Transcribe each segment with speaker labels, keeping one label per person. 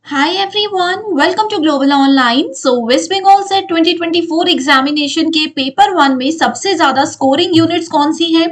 Speaker 1: Hi everyone, welcome to Global Online. So West Bengal से 2024 examination के paper one में सबसे ज्यादा स्कोरिंग यूनिट्स कौन सी है,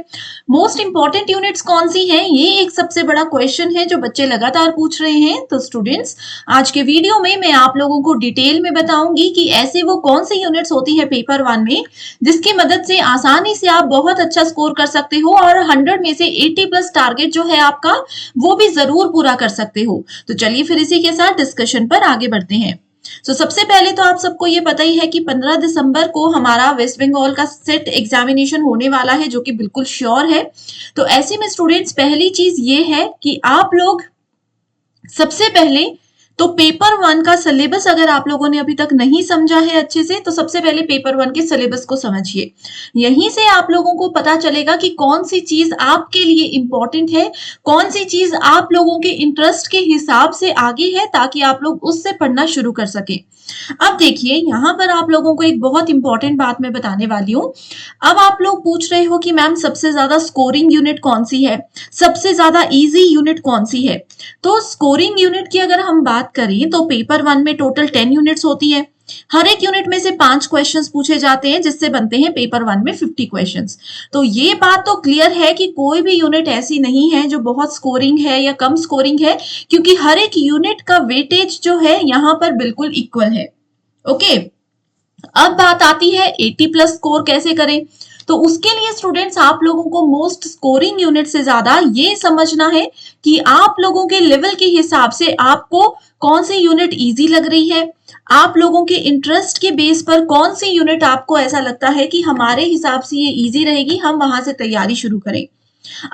Speaker 1: मोस्ट इंपॉर्टेंट यूनिट्स कौन सी हैं, ये एक सबसे बड़ा क्वेश्चन है जो बच्चे लगातार पूछ रहे हैं। तो स्टूडेंट्स, आज के वीडियो में मैं आप लोगों को डिटेल में बताऊंगी कि ऐसे वो कौन सी यूनिट्स होती है पेपर वन में जिसकी मदद से आसानी से आप बहुत अच्छा स्कोर कर सकते हो और 100 में से 80 प्लस टारगेट जो है आपका वो भी जरूर पूरा कर सकते हो। तो चलिए फिर इसी के साथ डिस्कशन पर आगे बढ़ते हैं। सबसे पहले तो आप सबको ये पता ही है कि 15 दिसंबर को हमारा वेस्ट बंगाल का सेट एग्जामिनेशन होने वाला है, जो कि बिल्कुल श्योर है। तो ऐसे में स्टूडेंट्स, पहली चीज ये है कि आप लोग सबसे पहले तो पेपर वन का सिलेबस अगर आप लोगों ने अभी तक नहीं समझा है अच्छे से, तो सबसे पहले पेपर वन के सिलेबस को समझिए। यहीं से आप लोगों को पता चलेगा कि कौन सी चीज आपके लिए इंपॉर्टेंट है, कौन सी चीज आप लोगों के इंटरेस्ट के हिसाब से आगे है, ताकि आप लोग उससे पढ़ना शुरू कर सके। अब देखिए, यहां पर आप लोगों को एक बहुत इंपॉर्टेंट बात मैं बताने वाली हूँ। अब आप लोग पूछ रहे हो कि मैम सबसे ज्यादा स्कोरिंग यूनिट कौन सी है, सबसे ज्यादा इजी यूनिट कौन सी है। तो स्कोरिंग यूनिट की अगर हम बात करें तो पेपर वन में टोटल 10 यूनिट्स होती है। हर एक यूनिट में से 5 क्वेश्चंस पूछे जाते हैं, जिससे बनते हैं पेपर वन में 50 क्वेश्चंस। तो ये बात तो क्लियर है कि कोई भी यूनिट ऐसी नहीं है जो बहुत स्कोरिंग है या कम स्कोरिंग है, क्योंकि हर एक यूनिट का वेटेज जो है यहाँ पर बिल्कुल इक्वल है। ओके, अब बात आती है 80 प्लस स्कोर कैसे करें। तो उसके लिए स्टूडेंट्स, आप लोगों को मोस्ट स्कोरिंग यूनिट से ज्यादा ये समझना है कि आप लोगों के लेवल के हिसाब से आपको कौन सी यूनिट इजी लग रही है, आप लोगों के इंटरेस्ट के बेस पर कौन सी यूनिट आपको ऐसा लगता है कि हमारे हिसाब से ये इजी रहेगी, हम वहां से तैयारी शुरू करें।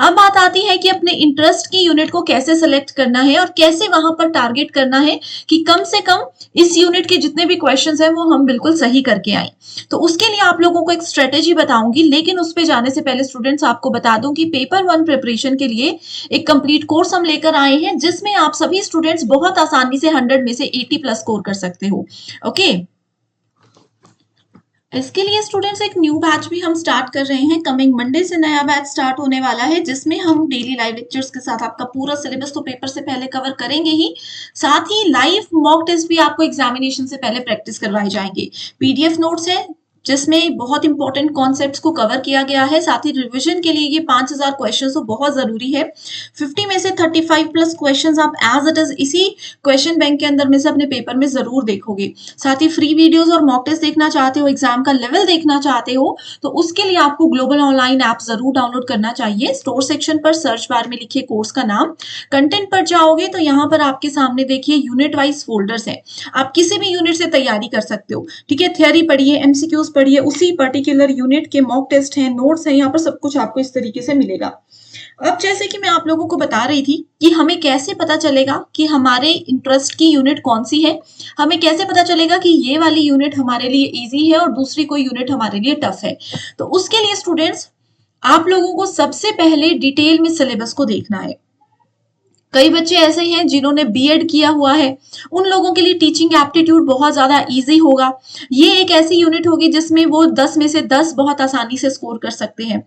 Speaker 1: अब बात आती है कि अपने इंटरेस्ट की यूनिट को कैसे सेलेक्ट करना है और कैसे वहां पर टारगेट करना है कि कम से कम इस यूनिट के जितने भी क्वेश्चंस हैं वो हम बिल्कुल सही करके आए। तो उसके लिए आप लोगों को एक स्ट्रेटेजी बताऊंगी, लेकिन उस पे जाने से पहले स्टूडेंट्स आपको बता दूं कि पेपर वन प्रिपरेशन के लिए एक कंप्लीट कोर्स हम लेकर आए हैं, जिसमें आप सभी स्टूडेंट्स बहुत आसानी से 100 में से 80 प्लस स्कोर कर सकते हो। ओके, इसके लिए स्टूडेंट्स एक न्यू बैच भी हम स्टार्ट कर रहे हैं। कमिंग मंडे से नया बैच स्टार्ट होने वाला है, जिसमें हम डेली लाइव लेक्चर्स के साथ आपका पूरा सिलेबस तो पेपर से पहले कवर करेंगे ही, साथ ही लाइव मॉक टेस्ट भी आपको एग्जामिनेशन से पहले प्रैक्टिस करवाए जाएंगे। पीडीएफ नोट्स है जिसमें बहुत इंपॉर्टेंट कॉन्सेप्ट्स को कवर किया गया है, साथ ही रिवीजन के लिए ये 5000 क्वेश्चन तो बहुत जरूरी है। 50 में से 35 प्लस क्वेश्चंस आप एज इट इज इसी क्वेश्चन बैंक के अंदर में से अपने पेपर में जरूर देखोगे। साथ ही फ्री वीडियोस और मॉक टेस्ट देखना चाहते हो, एग्जाम का लेवल देखना चाहते हो, तो उसके लिए आपको ग्लोबल ऑनलाइन ऐप जरूर डाउनलोड करना चाहिए। स्टोर सेक्शन पर सर्च बार में लिखिए कोर्स का नाम, कंटेंट पर जाओगे तो यहाँ पर आपके सामने देखिए यूनिट वाइज फोल्डर्स है। आप किसी भी यूनिट से तैयारी कर सकते हो, ठीक है। थ्योरी पढ़िए, एमसीक्यूज पढ़िए, उसी पर्टिकुलर यूनिट के मॉक टेस्ट हैं, नोट्स हैं, यहाँ पर सब कुछ आपको इस तरीके से मिलेगा। अब जैसे कि मैं आप लोगों को बता रही थी कि हमें कैसे पता चलेगा कि हमारे इंटरेस्ट की यूनिट कौन सी है, हमें कैसे पता चलेगा कि ये वाली यूनिट हमारे लिए इजी है और दूसरी कोई यूनिट हमारे लिए टफ है। तो उसके लिए स्टूडेंट्स, आप लोगों को सबसे पहले डिटेल में सिलेबस को देखना है। कई बच्चे ऐसे हैं जिन्होंने बीएड किया हुआ है, उन लोगों के लिए टीचिंग एप्टीट्यूड बहुत ज्यादा इजी होगा। ये एक ऐसी यूनिट होगी जिसमें वो 10 में से 10 बहुत आसानी से स्कोर कर सकते हैं।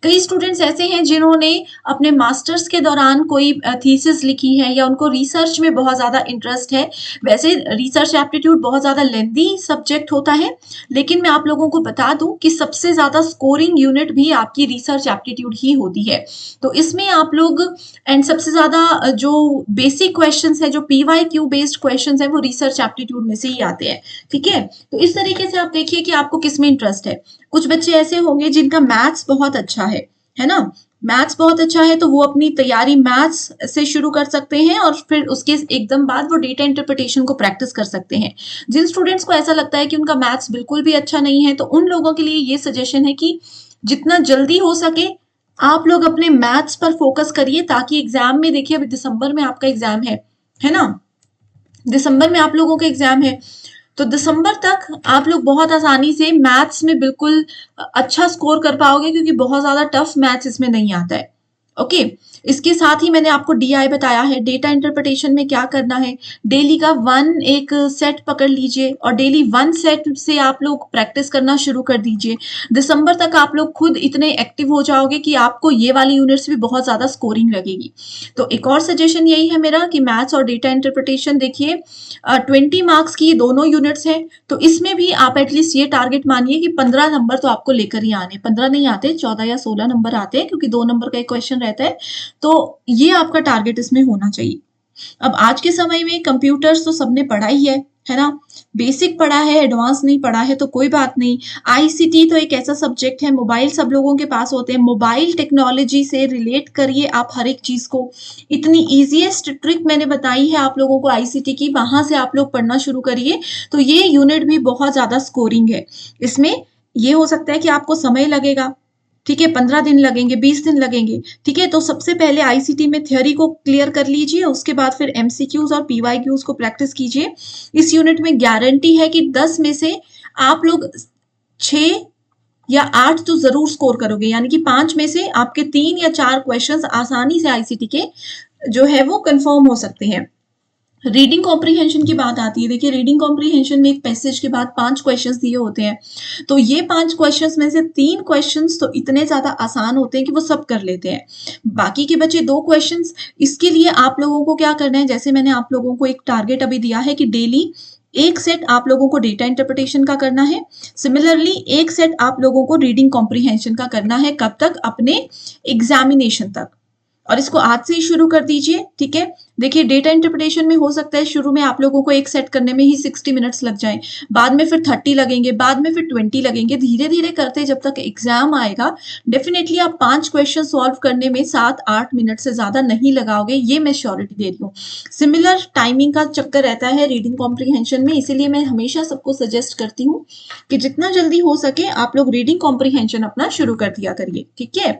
Speaker 1: कई स्टूडेंट्स ऐसे हैं जिन्होंने अपने मास्टर्स के दौरान कोई थीसिस लिखी है या उनको रिसर्च में बहुत ज्यादा इंटरेस्ट है। वैसे रिसर्च एप्टीट्यूड बहुत ज्यादा लेंथी सब्जेक्ट होता है, लेकिन मैं आप लोगों को बता दूं कि सबसे ज्यादा स्कोरिंग यूनिट भी आपकी रिसर्च एप्टीट्यूड ही होती है। तो इसमें आप लोग, एंड सबसे ज्यादा जो बेसिक क्वेश्चंस है, जो पीवाईक्यू बेस्ड क्वेश्चंस है, वो रिसर्च एप्टीट्यूड में से ही आते हैं, ठीक है। तो इस तरीके से आप देखिए कि आपको किस में इंटरेस्ट है। कुछ बच्चे ऐसे होंगे जिनका मैथ्स बहुत अच्छा है ना, मैथ्स बहुत अच्छा है, तो वो अपनी तैयारी मैथ्स से शुरू कर सकते हैं और फिर उसके एकदम बाद वो डेटा इंटरप्रिटेशन को प्रैक्टिस कर सकते हैं। जिन स्टूडेंट्स को ऐसा लगता है कि उनका मैथ्स बिल्कुल भी अच्छा नहीं है, तो उन लोगों के लिए ये सजेशन है कि जितना जल्दी हो सके आप लोग अपने मैथ्स पर फोकस करिए, ताकि एग्जाम में, देखिए अभी दिसंबर में आपका एग्जाम है ना, दिसंबर में आप लोगों का एग्जाम है, तो दिसंबर तक आप लोग बहुत आसानी से मैथ्स में बिल्कुल अच्छा स्कोर कर पाओगे, क्योंकि बहुत ज्यादा टफ मैथ्स इसमें नहीं आता है। ओके, इसके साथ ही मैंने आपको डीआई बताया है, डेटा इंटरप्रिटेशन में क्या करना है। डेली का 1 एक सेट पकड़ लीजिए और डेली 1 सेट से आप लोग प्रैक्टिस करना शुरू कर दीजिए। दिसंबर तक आप लोग खुद इतने एक्टिव हो जाओगे कि आपको ये वाली यूनिट्स भी बहुत ज़्यादा स्कोरिंग लगेगी। तो एक और सजेशन यही है मेरा कि मैथ्स और डेटा इंटरप्रिटेशन देखिए 20 मार्क्स की दोनों यूनिट्स हैं, तो इसमें भी आप एटलीस्ट ये टारगेट मानिए कि 15 नंबर तो आपको लेकर ही आने। 15 नहीं आते, 14 या 16 नंबर आते हैं, क्योंकि 2 नंबर का एक क्वेश्चन रहता है। तो ये आपका टारगेट इसमें होना चाहिए। अब आज के समय में कंप्यूटर्स तो सबने पढ़ा ही है ना? बेसिक पढ़ा है, एडवांस नहीं पढ़ा है तो कोई बात नहीं। आईसीटी तो एक ऐसा सब्जेक्ट है, मोबाइल सब लोगों के पास होते हैं। मोबाइल टेक्नोलॉजी से रिलेट करिए आप हर एक चीज़ को। इतनी ईज़ीएस्ट ट्रिक मैंने बताई है आप लोगों को आईसीटी की, वहाँ से आप लोग पढ़ना शुरू करिए। तो ये यूनिट भी बहुत ज़्यादा स्कोरिंग है। इसमें ये हो सकता है कि आपको समय लगेगा, ठीक है, 15 दिन लगेंगे, 20 दिन लगेंगे, ठीक है। तो सबसे पहले आईसीटी में थ्योरी को क्लियर कर लीजिए, उसके बाद फिर एमसीक्यूज और पीवाईक्यूज को प्रैक्टिस कीजिए। इस यूनिट में गारंटी है कि 10 में से आप लोग 6 या 8 तो जरूर स्कोर करोगे, यानी कि 5 में से आपके 3 या 4 क्वेश्चंस आसानी से आईसीटी के जो है वो कंफर्म हो सकते हैं। रीडिंग कॉम्प्रीहेंशन की बात आती है, देखिए रीडिंग कॉम्प्रीहेंशन में एक पैसेज के बाद 5 क्वेश्चंस दिए होते हैं, तो ये 5 क्वेश्चंस में से 3 क्वेश्चंस तो इतने ज़्यादा आसान होते हैं कि वो सब कर लेते हैं। बाकी के बचे 2 क्वेश्चंस, इसके लिए आप लोगों को क्या करना है, जैसे मैंने आप लोगों को एक टारगेट अभी दिया है कि डेली 1 सेट आप लोगों को डेटा इंटरप्रिटेशन का करना है। सिमिलरली 1 सेट आप लोगों को रीडिंग कॉम्प्रीहेंशन का करना है। कब तक? अपने एग्जामिनेशन तक। और इसको आज से ही शुरू कर दीजिए, ठीक है। देखिए डेटा इंटरप्रिटेशन में हो सकता है शुरू में आप लोगों को एक सेट करने में ही 60 मिनट्स लग जाएं, बाद में फिर 30 लगेंगे, बाद में फिर 20 लगेंगे। धीरे धीरे करते जब तक एग्जाम आएगा डेफिनेटली आप 5 क्वेश्चन सॉल्व करने में 7-8 मिनट से ज्यादा नहीं लगाओगे, ये मैं श्योरिटी दे रही हूँ। सिमिलर टाइमिंग का चक्कर रहता है रीडिंग कॉम्प्रीहेंशन में, इसीलिए मैं हमेशा सबको सजेस्ट करती हूँ कि जितना जल्दी हो सके आप लोग रीडिंग कॉम्प्रीहेंशन अपना शुरू कर दिया करिए, ठीक है।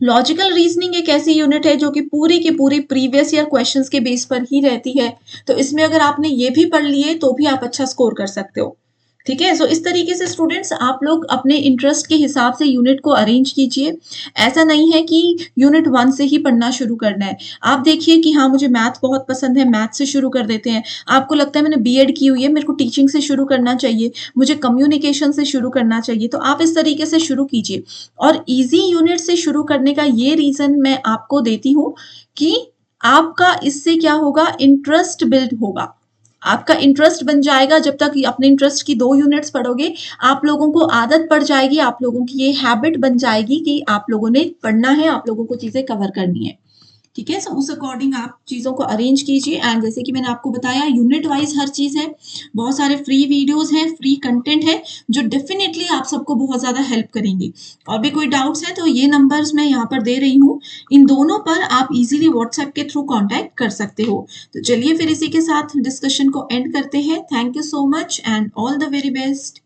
Speaker 1: लॉजिकल रीजनिंग एक ऐसी यूनिट है जो कि पूरी की पूरी प्रीवियस ईयर क्वेश्चंस के बेस पर ही रहती है, तो इसमें अगर आपने ये भी पढ़ लिए तो भी आप अच्छा स्कोर कर सकते हो, ठीक है। सो इस तरीके से स्टूडेंट्स आप लोग अपने इंटरेस्ट के हिसाब से यूनिट को अरेंज कीजिए। ऐसा नहीं है कि यूनिट 1 से ही पढ़ना शुरू करना है। आप देखिए कि हाँ मुझे मैथ बहुत पसंद है, मैथ से शुरू कर देते हैं। आपको लगता है मैंने बीएड की हुई है, मेरे को टीचिंग से शुरू करना चाहिए, मुझे कम्युनिकेशन से शुरू करना चाहिए, तो आप इस तरीके से शुरू कीजिए। और ईजी यूनिट से शुरू करने का ये रीजन मैं आपको देती हूँ कि आपका इससे क्या होगा, इंटरेस्ट बिल्ड होगा। आपका इंटरेस्ट बन जाएगा। जब तक अपने इंटरेस्ट की 2 यूनिट्स पढ़ोगे आप लोगों को आदत पड़ जाएगी, आप लोगों की ये हैबिट बन जाएगी कि आप लोगों ने पढ़ना है, आप लोगों को चीजें कवर करनी है, ठीक है। सो उस अकॉर्डिंग आप चीज़ों को अरेंज कीजिए। एंड जैसे कि मैंने आपको बताया यूनिट वाइज हर चीज़ है, बहुत सारे फ्री वीडियोस हैं, फ्री कंटेंट है जो डेफिनेटली आप सबको बहुत ज़्यादा हेल्प करेंगे। और भी कोई डाउट्स है तो ये नंबर्स मैं यहाँ पर दे रही हूँ, इन दोनों पर आप इजीली व्हाट्सएप के थ्रू कॉन्टैक्ट कर सकते हो। तो चलिए फिर इसी के साथ डिस्कशन को एंड करते हैं। Thank you so much and all the very best.